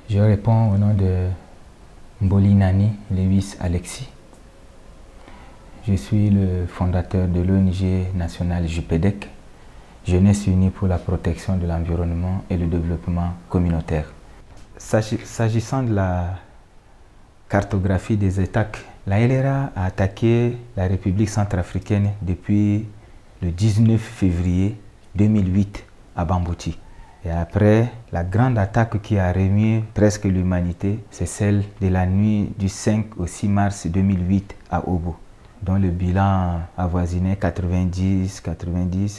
Je réponds au nom de Mbolinani Lewis Alexis. Je suis le fondateur de l'ONG nationale JUPEDEC, Jeunesse Unie pour la protection de l'environnement et le développement communautaire. S'agissant de la cartographie des attaques, la LRA a attaqué la République centrafricaine depuis le 19 février 2008 à Bambouti. Et après, la grande attaque qui a remué presque l'humanité, c'est celle de la nuit du 5 au 6 mars 2008 à Obo, dont le bilan avoisinait 90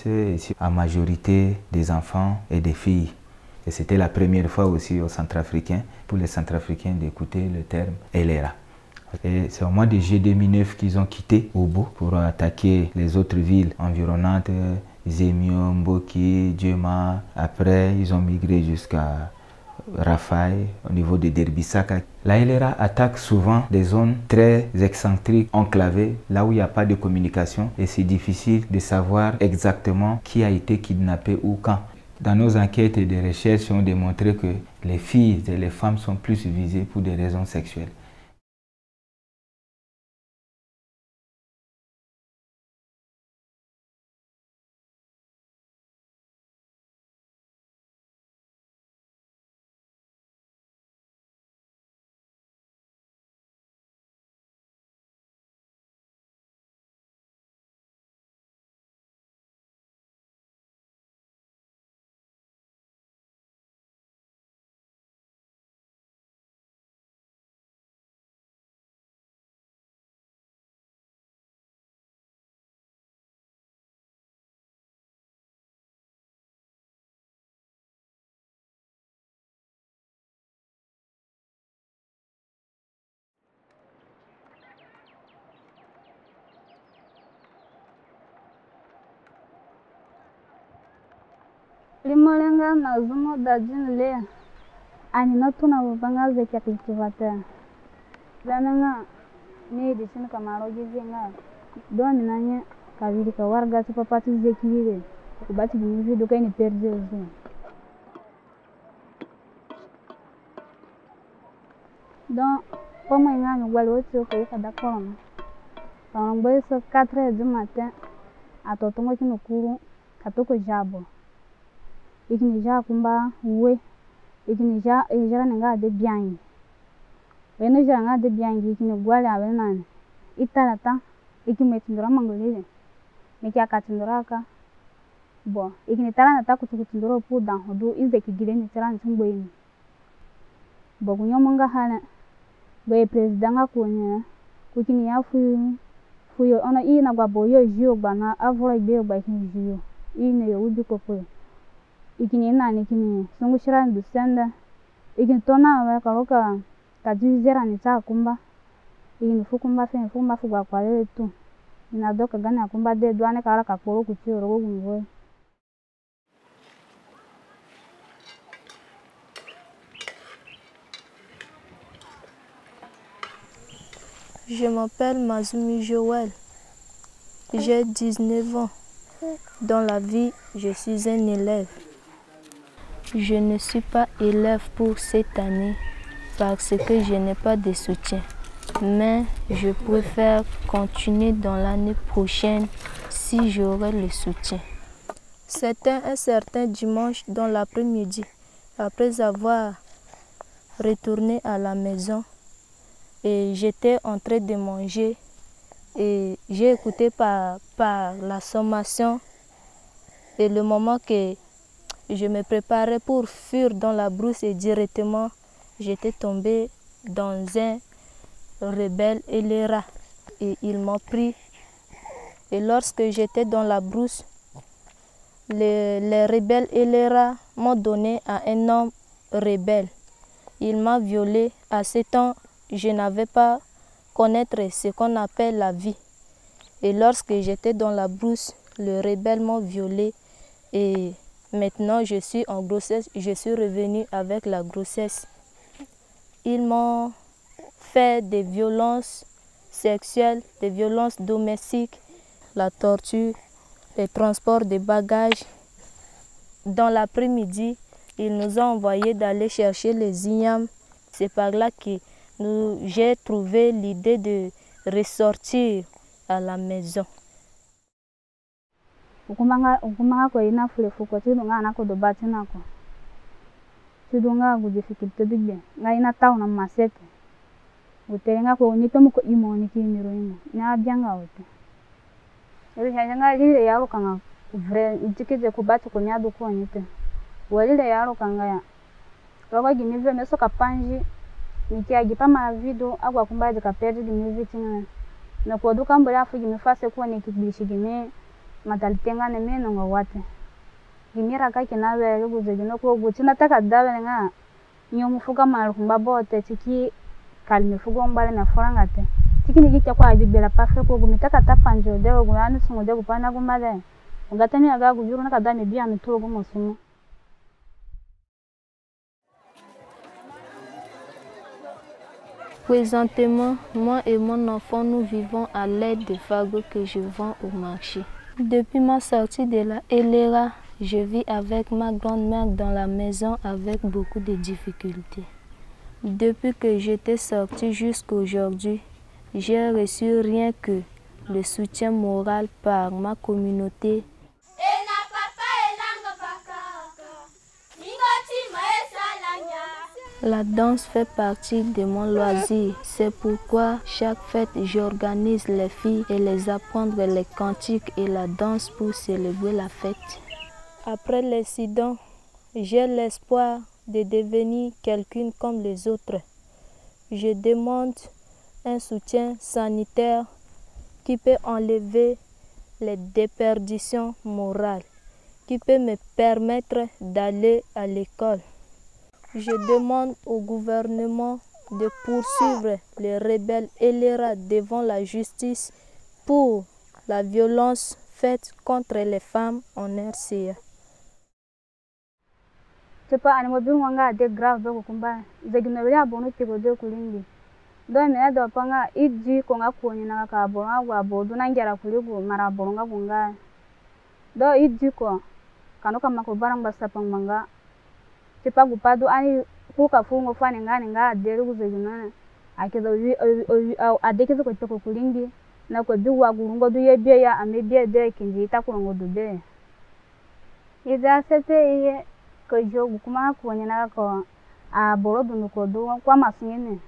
et à majorité des enfants et des filles. Et c'était la première fois aussi aux Centrafricains, pour les Centrafricains, d'écouter le terme LRA. Et c'est au mois de juillet 2009 qu'ils ont quitté Obo pour attaquer les autres villes environnantes, Zemio, Mboki, Djema. Après, ils ont migré jusqu'à Rafai, au niveau de Derbissaka. La LRA attaque souvent des zones très excentriques, enclavées, là où il n'y a pas de communication et c'est difficile de savoir exactement qui a été kidnappé ou quand. Dans nos enquêtes et des recherches, on a démontré que les filles et les femmes sont plus visées pour des raisons sexuelles. Limolenga na zumo da jin le ani na tuna banga ze kya kultivata lananga ne di sin kamaro gizinga don nanye kaviri ka warga su papati ze kire ku bati ni video kai ni perde zo don como nga no walo so ko ka da kono on boy so 4h du matin atotongo kino kuru katoko jabo ikini ja kumba we ikini ja ejara nga de biangi weno ja nga de biangi ikini gwale awenani italata ikime tindura mangolile mekia katinduraka bo ikini tala na takutindura pu dan hodo ize kigile ni tala nsumboyini bo kunyomonga hala bo president nga kunya kukini ya fuyo ona ina gwa boyo jio bana avro ibe gba ikini jio ine yo ubi kopo ikini nani kini sungu shiran du senda ikini tona wa karoka kajizera ni ta kumba ikini fukumba fe fumba fugwa kwale tu ina doka gana kumba de douane kara ka poro ku ti oro gungo. Je m'appelle Mazumi Joël. J'ai 19 ans. Dans la vie, je suis un élève. Je ne suis pas élève pour cette année parce que je n'ai pas de soutien. Mais je préfère continuer dans l'année prochaine si j'aurai le soutien. C'était un certain dimanche dans l'après-midi, après avoir retourné à la maison, et j'étais en train de manger et j'ai écouté par la sommation et le moment que je me préparais pour fuir dans la brousse et directement j'étais tombé dans un rebelle LRA et ils m'ont pris. Et lorsque j'étais dans la brousse, les rebelles LRA m'ont donné à un homme rebelle. Il m'a violé. À ce temps, je n'avais pas connaître ce qu'on appelle la vie. Et lorsque j'étais dans la brousse, le rebelle m'a violée. Et maintenant, je suis en grossesse. Je suis revenue avec la grossesse. Ils m'ont fait des violences sexuelles, des violences domestiques, la torture, les transports de bagages. Dans l'après-midi, ils nous ont envoyé d'aller chercher les ignames. C'est par là que j'ai trouvé l'idée de ressortir à la maison. Ukumanga ko ina fule fuko tidunga na ko do batina ko. Tidunga gu difficulté bigbe. Nga ina tauna masete. Uterenga ko ni tomu ko imo ni kimiro imo. Nya byanga ote. Eri hanga lile yaro kanga vre ntikije ku batu ko nyadu ko nyite. Walile yaro kanga ya. Rogo gimive meso kapanji nikia gipama video agwa kumbaje kapedi gimive tinga. Na ko duka mbele afu gimifase ko ni kibishi gimi matalitenga ne meno ngawate. Gimira kake na wele guze gino ko gutina takadawe nga nyomufuka malu kumbabote tiki kalmi fugo mbale na forangate. Tiki nigike kwa ajibela pafe ko gumitaka tapanjo de gumani sungo de gupana gumale. Ngatami aga gujuru na kadami bia mituro gumosumo. Présentement, moi et mon enfant, nous vivons à l'aide de fagots que je vends au marché. Depuis ma sortie de la LRA, je vis avec ma grand-mère dans la maison avec beaucoup de difficultés. Depuis que j'étais sortie jusqu'à aujourd'hui, j'ai reçu rien que le soutien moral par ma communauté. La danse fait partie de mon loisir. C'est pourquoi chaque fête, j'organise les filles et les apprendre les cantiques et la danse pour célébrer la fête. Après l'incident, j'ai l'espoir de devenir quelqu'un comme les autres. Je demande un soutien sanitaire qui peut enlever les déperditions morales, qui peut me permettre d'aller à l'école. Je demande au gouvernement de poursuivre les rebelles LRA devant la justice pour la violence faite contre les femmes en RCA. Tepa animo binwanga de grave do kumba zeginobele abonu tiko de kulingi do me do panga iji ko ngakoni na ka bonga gwa bodu na ngera kuligo mara bonga gunga do iji ko kanoka makobarang basta pangmanga tepa gupado ani kuka fungo fani nga dere guzegina akezo adekezo ko tiko kulingi na ko biwa gurungo du yebie ya amebie de kinji takurongo dube ida sepe ye ko jogu kuma ko nyana ko a boro dunu ko do kwa masungene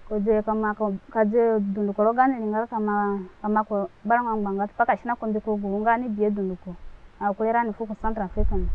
ko je kama ko kaje dunu ko rogane ninga kama ko baranga mbanga paka shina ko ndiko gurunga ni bie dunu ko a ko era ni fuko Central African.